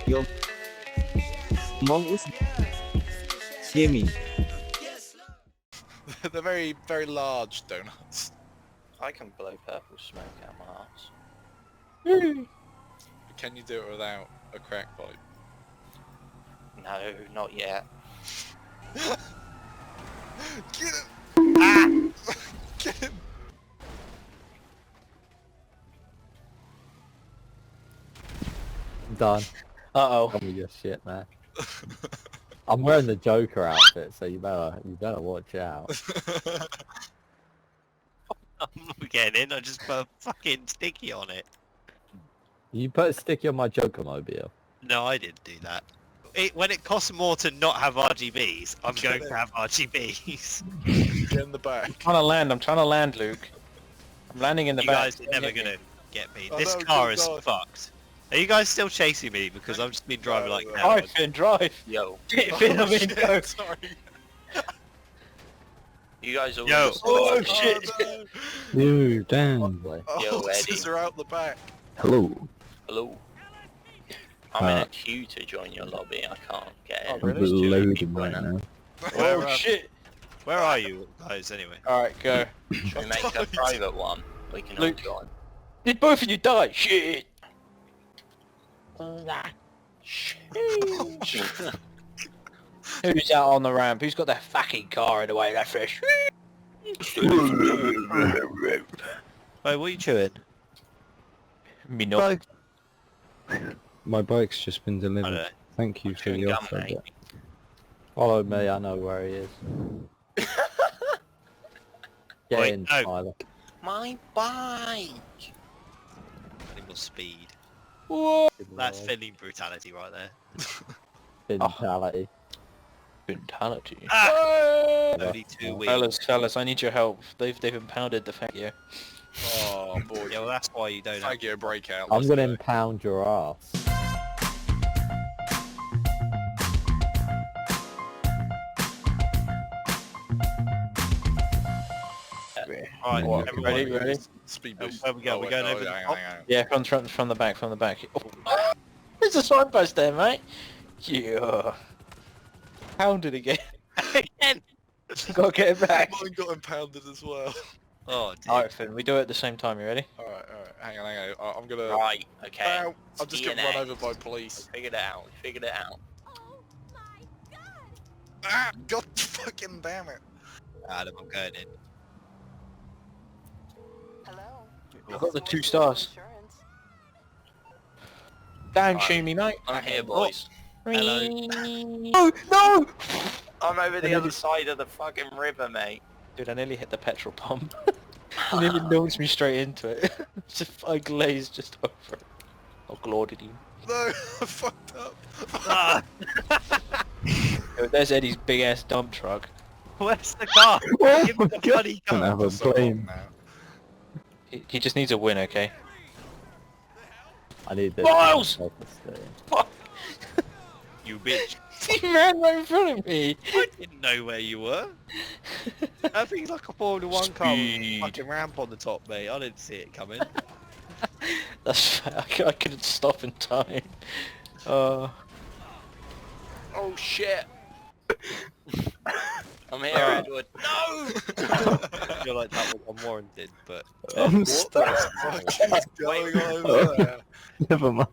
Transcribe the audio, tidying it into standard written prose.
joe-mong is gaming. They're very, very large donuts. I can blow purple smoke out my arse. But can you do it without a crack pipe? No, not yet. Get him! Ah! Get him! I'm done. Uh-oh. Tell me your shit, man. I'm wearing the Joker outfit, so you better watch out. I'm not getting in, I just put a fucking sticky on it. You put a sticky on my Joker mobile. No, I didn't do that. When it costs more to not have RGBs, I'm going to have RGBs. Get in the back. I'm trying to land, Luke. I'm landing in the You back. guys are never going to get me. Oh, This no, car good is God. fucked. Are you guys still chasing me? Because I've just been driving like hell. Drive, Finn, drive. Yo, Finn, I'm in, go. Sorry. you guys all Yo. Oh, shit. No. Dude, damn. Boy. Yo, Oh, Eddie. scissor out the back. Hello. Hello. I'm in a queue to join your lobby. I can't get in. Oh, I'm really? There's too many loading people right in it. now. Where, Oh, shit. Where are you guys anyway? Alright, go. Should we make a private one? We can all Luke. join. Did both of you die? Shit. Who's out on the ramp? Who's got their fucking car in the way of that fish? Wait, what are you chewing? Me no. My bike's just been I delivered. don't know. Thank you for Chewing the gum, offer. mate. Follow me, I know where he is. Get Wait, in, no. Tyler. My bike! Animal speed. Whoa. That's filling brutality right there. Mentality. Mentality. Ah! Only 2 weeks. Fellas, I need your help. They've impounded the fat gear. Oh, boy. Yeah, well that's why you don't have... Tag you a breakout. I'm let's gonna go. impound your ass. Alright, What? everyone, Ready? Speed Oh, boost. where we go? We're going over the hang top? on, hang on. Yeah, from the back, from the back. Oh. There's a signpost there, mate. Yeah. Pounded again. Again! Gotta get it back. Mine got impounded as well. Oh, dear. Alright, Finn, we do it at the same time. You ready? Alright, hang on. I'm gonna... Right, okay. Ow, I'm just getting run over by police. Figured it out, figured it out. Ah, god fucking damn it. Adam, I'm going in. I've got the 2 stars. Down, shoot me, mate. I'm here, boys. Hello. No, no! I'm over the other side of the fucking river, mate. Dude, I nearly hit the petrol pump. He nearly launched me straight into it. I glazed just over it. Oh, glorted you. No, I fucked up. Ah, Yo, there's Eddie's big ass dump truck. where's the car? Oh Give me the bloody Don't car. have a So plane. long now. He just needs a win, okay? I need this. Miles! You bitch. He ran right in front of me. I didn't know where you were. I think it's like a Formula 1 car with a Speed. fucking ramp on the top, mate. I didn't see it coming. That's fair. I couldn't stop in time. Oh shit! I'm here, Edward. No! I feel like that was unwarranted, but... I'm What stuck. the fuck is going on over there? Never mind.